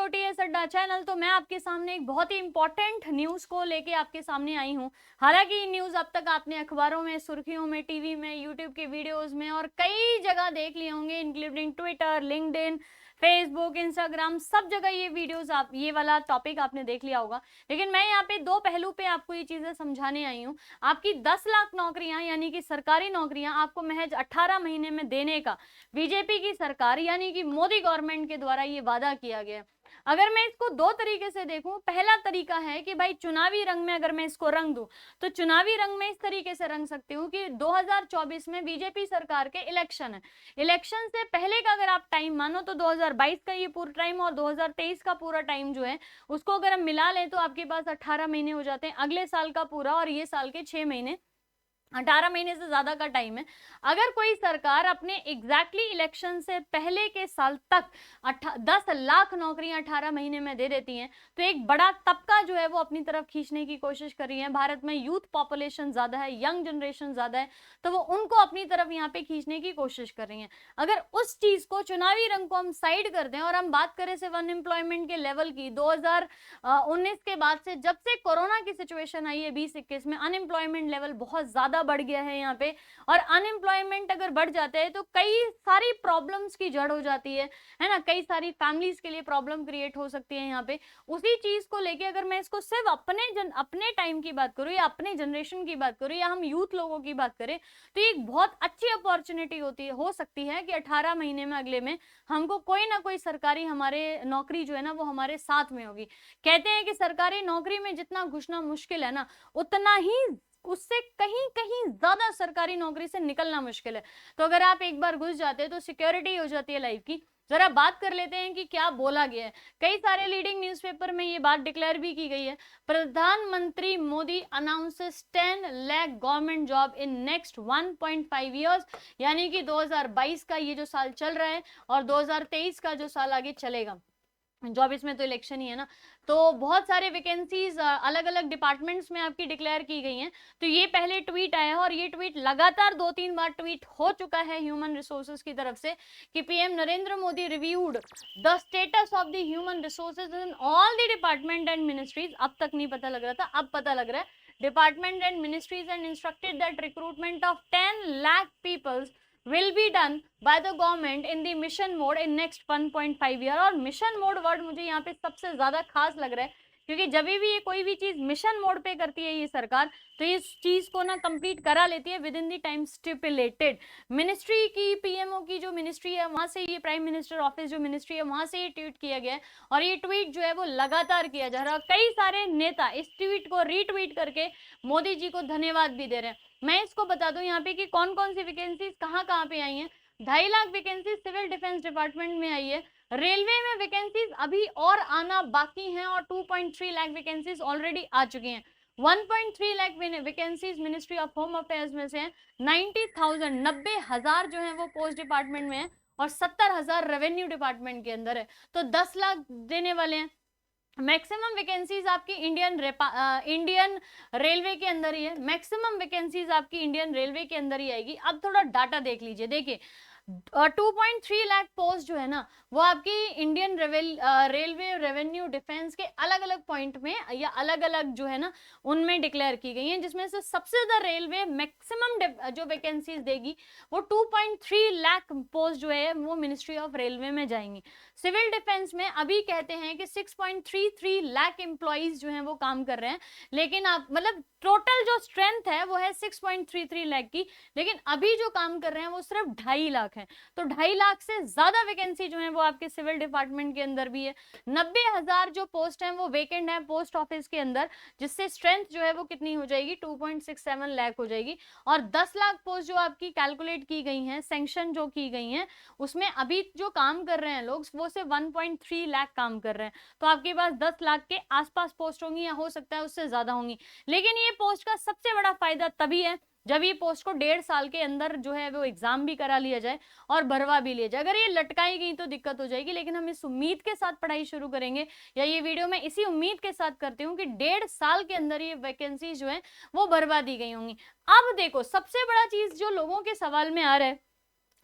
OTS अड्डा channel. तो मैं आपके सामने एक बहुत ही इंपॉर्टेंट न्यूज को लेके आपके सामने आई हूँ। हालांकि ये न्यूज अब तक आपने अखबारों में, सुर्खियों में, टीवी में, यूट्यूब के वीडियोस में और कई जगह देख लिए होंगे, including Twitter, LinkedIn, Facebook, Instagram, सब जगह ये वीडियोस आप ये वाला टॉपिक आपने देख लिया होगा। लेकिन मैं यहाँ पे दो पहलू पे आपको ये चीजें समझाने आई हूँ। आपकी 10 लाख नौकरियां यानी कि सरकारी नौकरियां आपको महज 18 महीने में देने का बीजेपी की सरकार यानी कि मोदी गवर्नमेंट के द्वारा ये वादा किया गया। अगर मैं इसको दो तरीके से देखूं, पहला तरीका है कि भाई चुनावी रंग में अगर मैं इसको रंग दूं तो चुनावी रंग में इस तरीके से रंग सकती हूं कि 2024 में बीजेपी सरकार के इलेक्शन है। इलेक्शन से पहले का अगर आप टाइम मानो तो 2022 का ये पूरा टाइम और 2023 का पूरा टाइम जो है उसको अगर हम मिला लें तो आपके पास 18 महीने हो जाते हैं। अगले साल का पूरा और ये साल के 6 महीने, 18 महीने से ज्यादा का टाइम है। अगर कोई सरकार अपने एग्जैक्टली इलेक्शन से पहले के साल तक 10 लाख नौकरियां 18 महीने में दे देती हैं तो एक बड़ा तबका जो है वो अपनी तरफ खींचने की कोशिश कर रही है। भारत में यूथ पॉपुलेशन ज्यादा है, यंग जनरेशन ज्यादा है, तो वो उनको अपनी तरफ यहाँ पे खींचने की कोशिश कर रही है। अगर उस चीज को, चुनावी रंग को हम साइड कर दें और हम बात करें सिर्फ अनएम्प्लॉयमेंट के लेवल की, 2019 के बाद से जब से कोरोना की सिचुएशन आई है 2021 में अनएम्प्लॉयमेंट लेवल बहुत ज्यादा बढ़ गया है यहाँ पे। और अनएम्प्लॉयमेंट अगर बढ़ जाता है तो कई सारी प्रॉब्लम्स की जड़ हो जाती है ना। कई सारी फैमिलीज के लिए प्रॉब्लम क्रिएट हो सकती है यहाँ पे। उसी चीज को लेके अगर मैं इसको सिर्फ अपने टाइम की बात करूँ या अपने जनरेशन की बात करूँ या हम यूथ लोगों की बात करें तो ये एक बहुत अच्छी अपॉर्चुनिटी होती है, हो सकती है कि 18 महीने में अगले में हमको कोई ना कोई सरकारी हमारे नौकरी जो है ना वो हमारे साथ में होगी। कहते हैं कि सरकारी नौकरी में जितना घुसना मुश्किल है ना, उतना ही उससे कहीं कहीं ज्यादा सरकारी नौकरी से निकलना मुश्किल है। तो अगर आप एक बार घुस जाते हैं तो सिक्योरिटी हो जाती है लाइफ की। जरा बात कर लेते हैं कि क्या बोला गया है। कई सारे लीडिंग न्यूज़पेपर में ये बात डिक्लेयर भी की गई है। प्रधानमंत्री Modi announces 10 lakh government job in next 1.5 years, यानी कि 2022 का ये जो साल चल रहा है और 2023 का जो साल आगे चलेगा, 24 में तो इलेक्शन ही है ना, तो बहुत सारे वैकेंसीज अलग अलग डिपार्टमेंट्स में आपकी डिक्लेयर की गई हैं। तो ये पहले ट्वीट आया है और ये ट्वीट लगातार 2-3 बार ट्वीट हो चुका है ह्यूमन रिसोर्सेज की तरफ से कि PM Narendra Modi reviewed the status of the human resources in all the department and ministries. अब तक नहीं पता लग रहा था, अब पता लग रहा है। Department and ministries and instructed that recruitment of 10 lakh peoples will be done by the government in the mission mode in next 1.5 year। और मिशन मोड वर्ड मुझे यहाँ पे सबसे ज्यादा खास लग रहा है क्योंकि जब भी ये कोई भी चीज मिशन मोड पे करती है ये सरकार तो इस चीज को ना कंप्लीट करा लेती है with in the time stipulated. Ministry की, पीएमओ की जो मिनिस्ट्री है वहां से, ये प्राइम मिनिस्टर ऑफिस जो मिनिस्ट्री है वहां से ये ट्वीट किया गया है और ये ट्वीट जो है वो लगातार किया जा रहा है। कई सारे नेता इस ट्वीट को रीट्वीट करके मोदी जी को धन्यवाद भी दे रहे हैं। मैं इसको बता दूं यहाँ पे कि कौन कौन सी वैकेंसीज कहाँ कहाँ पे आई हैं। 2.5 lakh vacancy civil defence department में आई है। रेलवे में वैकेंसीज अभी और आना बाकी हैं और 2.3 लाख वैकेंसीज ऑलरेडी आ चुकी हैं। 1.3 lakh vacancies ministry of home affairs में से है। 90,000 जो है वो पोस्ट डिपार्टमेंट में है और 70,000 रेवेन्यू डिपार्टमेंट के अंदर है। तो 10 लाख देने वाले हैं। मैक्सिमम वैकेंसीज आपकी इंडियन रेलवे के अंदर ही है। मैक्सिमम वैकेंसीज आपकी इंडियन रेलवे के अंदर ही आएगी। अब थोड़ा डाटा देख लीजिए, देखिए 2.3 लाख पोस्ट जो है ना वो आपकी इंडियन रेलवे, रेवेन्यू, डिफेंस के अलग अलग पॉइंट में या अलग अलग जो है ना उनमें डिक्लेयर की गई हैं, जिसमें से सबसे ज्यादा रेलवे मैक्सिमम जो वैकेंसीज देगी वो 2.3 लाख पोस्ट जो है वो मिनिस्ट्री ऑफ रेलवे में जाएंगी। सिविल डिफेंस में अभी कहते हैं कि 6.33 लाख एम्प्लॉइज जो हैं वो काम कर रहे हैं, लेकिन आप मतलब टोटल जो स्ट्रेंथ है वो है 6.33 लाख की, लेकिन अभी जो काम कर रहे हैं वो सिर्फ 2.5 लाख है। तो 2.5 लाख से ज्यादा वैकेंसी जो है वो आपके सिविल डिपार्टमेंट के अंदर भी है। 90,000 जो पोस्ट हैं वो वेकेंट है पोस्ट ऑफिस के अंदर, जिससे स्ट्रेंथ जो है वो कितनी हो जाएगी, 2.67 लाख हो जाएगी। और 10 लाख पोस्ट जो आपकी कैलकुलेट की गई हैं, सैंक्शन जो की गई हैं, उसमें अभी जो काम कर रहे हैं लोग वो से 1.3 लाख काम कर रहे हैं। तो आपके पास 10 लाख के आसपास पोस्ट होंगी या हो सकता है उससे ज्यादा होंगी। लेकिन ये पोस्ट का सबसे बड़ा फायदा तभी है जब ये पोस्ट को 1.5 साल के अंदर जो है वो एग्जाम भी करा लिया जाए और भरवा भी लिया जाए। अगर ये लटकाई गई तो दिक्कत हो जाएगी, लेकिन हम इस उम्मीद के साथ पढ़ाई शुरू करेंगे या ये वीडियो मैं इसी उम्मीद के साथ करती हूँ कि 1.5 साल के अंदर ये वैकेंसी जो है वो भरवा दी गई होंगी। अब देखो सबसे बड़ा चीज जो लोगों के सवाल में आ रहा है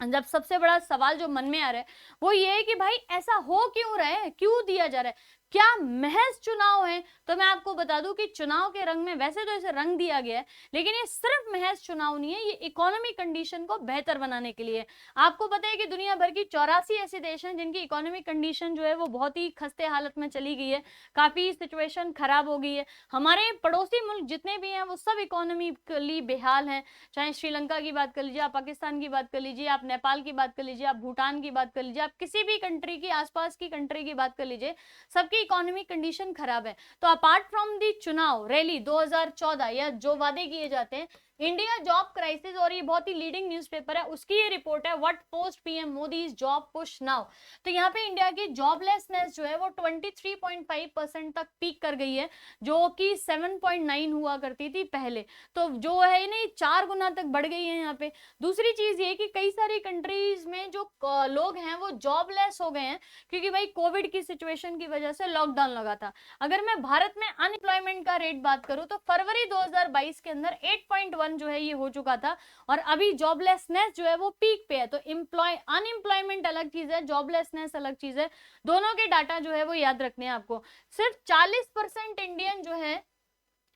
जब सबसे बड़ा सवाल जो मन में आ रहा है वो ये है कि भाई ऐसा हो क्यों रहा है, क्यों दिया जा रहा है, क्या महज चुनाव है? तो मैं आपको बता दूं कि चुनाव के रंग में वैसे तो इसे रंग दिया गया है, लेकिन ये सिर्फ महज चुनाव नहीं है, ये इकोनॉमिक कंडीशन को बेहतर बनाने के लिए। आपको पता है कि दुनिया भर की 84 ऐसे देश हैं जिनकी इकोनॉमिक कंडीशन जो है वो बहुत ही खस्ते हालत में चली गई है, काफी सिचुएशन खराब हो गई है। हमारे पड़ोसी मुल्क जितने भी हैं वो सब इकोनॉमिकली बेहाल हैं, चाहे श्रीलंका की बात कर लीजिए, आप पाकिस्तान की बात कर लीजिए, आप नेपाल की बात कर लीजिए, आप भूटान की बात कर लीजिए, आप किसी भी कंट्री की आसपास की कंट्री की बात कर लीजिए, सबकी इकोनॉमिक कंडीशन खराब है। तो अपार्ट फ्रॉम दी चुनाव रैली 2014 या जो वादे किए जाते हैं, इंडिया जॉब क्राइसिस, और ये बहुत ही लीडिंग न्यूज़पेपर है, उसकी ये रिपोर्ट है what post PM Modi job push now. तो यहाँ पे इंडिया की जॉबलेसनेस जो है वो 23.5% तक पीक कर गई है, जो कि 7.9 हुआ करती थी पहले। तो जो है ना 4 गुना तक बढ़ गई है यहाँ पे। दूसरी चीज ये कि कई सारी कंट्रीज में जो लोग हैं वो जॉबलेस हो गए हैं, क्योंकि भाई कोविड की सिचुएशन की वजह से लॉकडाउन लगा था। अगर मैं भारत में अनएम्प्लॉयमेंट का रेट बात करूं तो फरवरी 2022 के अंदर 8.1 जो है ये हो चुका था, और अभी जॉबलेसनेस जो है वो पीक पे है। तो अनएम्प्लॉयमेंट अलग चीज है, जॉबलेसनेस अलग चीज है, दोनों के डाटा जो है वो याद रखने हैं आपको। सिर्फ 40% इंडियन जो है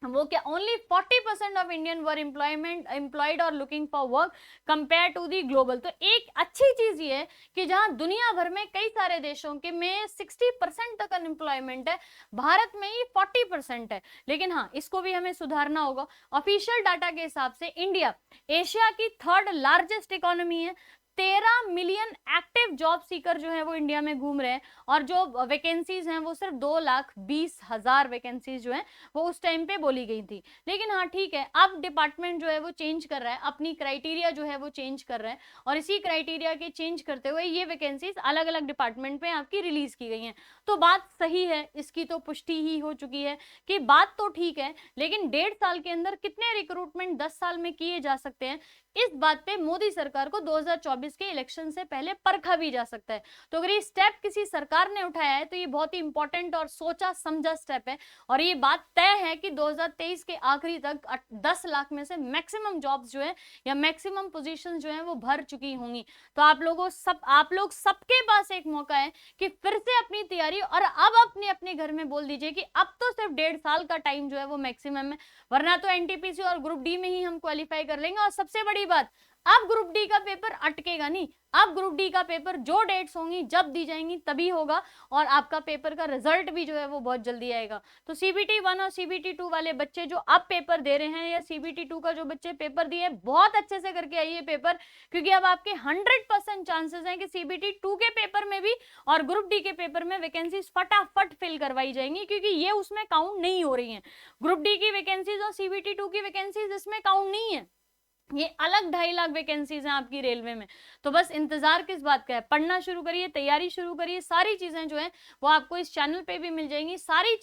वो क्या, only 40% of Indian were employed और looking for work compare to the global. तो एक अच्छी चीज ये है कि जहां दुनिया भर में कई सारे देशों के में 60% तक अनएम्प्लॉयमेंट है, भारत में ही 40% है। लेकिन हाँ, इसको भी हमें सुधारना होगा। ऑफिशियल डाटा के हिसाब से इंडिया एशिया की 3rd लार्जेस्ट इकोनॉमी है। 13 मिलियन एक्टिव जॉब सीकर जो है वो इंडिया में घूम रहे हैं, और जो वैकेंसीज हैं वो सिर्फ 2,20,000 वैकेंसीज जो है वो उस टाइम पे बोली गई थी। लेकिन हाँ ठीक है, अब डिपार्टमेंट जो है वो चेंज कर रहा है, अपनी क्राइटेरिया जो है वो चेंज कर रहा है, और इसी क्राइटेरिया के चेंज करते हुए ये वैकेंसीज अलग अलग डिपार्टमेंट में आपकी रिलीज की गई हैं। तो बात सही है, इसकी तो पुष्टि ही हो चुकी है कि बात तो ठीक है, लेकिन 1.5 साल के अंदर कितने रिक्रूटमेंट 10 साल में किए जा सकते हैं, इस बात पे मोदी सरकार को 2024 के इलेक्शन से पहले परखा भी जा सकता है। तो अगर ये स्टेप किसी सरकार ने उठाया है तो ये बहुत ही इंपॉर्टेंट और सोचा समझा स्टेप है, और ये बात तय है कि 2023 के आखिरी तक 10 लाख में से मैक्सिमम जॉब्स जो है या मैक्सिमम पोजीशन जो है वो भर चुकी होंगी। तो आप लोग सबके पास एक मौका है कि फिर से अपनी तैयारी, और अब अपने अपने घर में बोल दीजिए कि अब तो सिर्फ 1.5 साल का टाइम जो है वो मैक्सिमम है, वरना तो एनटीपीसी और ग्रुप डी में ही हम क्वालिफाई कर लेंगे। और सबसे बड़ी बात, अब ग्रुप डी का पेपर अटकेगा नहीं, अब ग्रुप डी का पेपर जो डेट्स होंगी जब दी जाएंगी तभी होगा, और आपका पेपर का रिजल्ट भी जो है वो बहुत जल्दी आएगा। तो सीबीटी 1 और सीबीटी 2 वाले बच्चे जो अब पेपर दे रहे हैं, या सीबीटी 2 का जो बच्चे पेपर दिए, बहुत अच्छे से करके आइए पेपर, क्योंकि अब आपके 100% चांसेस हैं कि सीबीटी 2 के पेपर में भी और ग्रुप डी के पेपर में वैकेंसीज फटाफट फिल करवाई जाएंगी, क्योंकि ये उसमें काउंट नहीं हो रही है। ग्रुप डी की वैकेंसीज और सीबीटी 2 की वैकेंसीज इसमें काउंट नहीं है, ये अलग 2.5 लाख वैकेंसीज हैं आपकी रेलवे में। तो बस इंतजार किस बात का है, पढ़ना शुरू करिए, तैयारी शुरू करिए, सारी चीजें जो है वो आपको इस चैनल पे भी मिल जाएंगी, सारी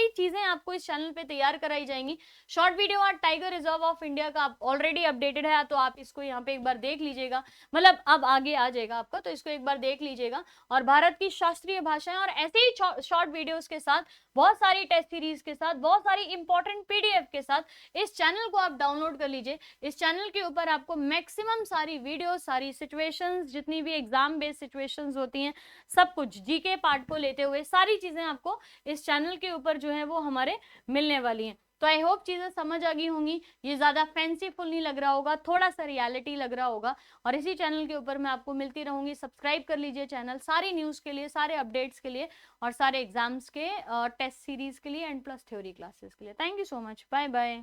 चीजें आपको इस चैनल पे तैयार कराई जाएंगी। शॉर्ट वीडियो और टाइगर रिजर्व ऑफ इंडिया का ऑलरेडी अपडेटेड है, तो आप इसको यहाँ पे एक बार देख लीजिएगा, मतलब अब आगे आ जाएगा आपका, तो इसको एक बार देख लीजिएगा। और भारत की शास्त्रीय भाषाएं और ऐसे ही शॉर्ट वीडियोज के साथ, बहुत सारी टेस्ट सीरीज के साथ, बहुत सारी इंपॉर्टेंट पीडीएफ के साथ इस चैनल को आप डाउनलोड कर लीजिए। इस चैनल के ऊपर आपको मैक्सिमम सारी वीडियो, सारी सिचुएशंस, जितनी भी एग्जाम बेस्ड सिचुएशंस होती हैं, सब कुछ जीके पार्ट को लेते हुए सारी चीजें आपको इस चैनल के ऊपर जो है वो हमारे मिलने वाली हैं। तो आई होप चीजें समझ आ गई होंगी, ये ज्यादा फैंसीफुल नहीं लग रहा होगा, थोड़ा सा रियलिटी लग रहा होगा, और इसी चैनल के ऊपर मैं आपको मिलती रहूंगी। सब्सक्राइब कर लीजिए चैनल, सारी न्यूज के लिए, सारे अपडेट्स के लिए, और सारे एग्जाम्स के टेस्ट सीरीज के लिए एंड प्लस थ्योरी क्लासेस के लिए। Thank you so much, bye bye.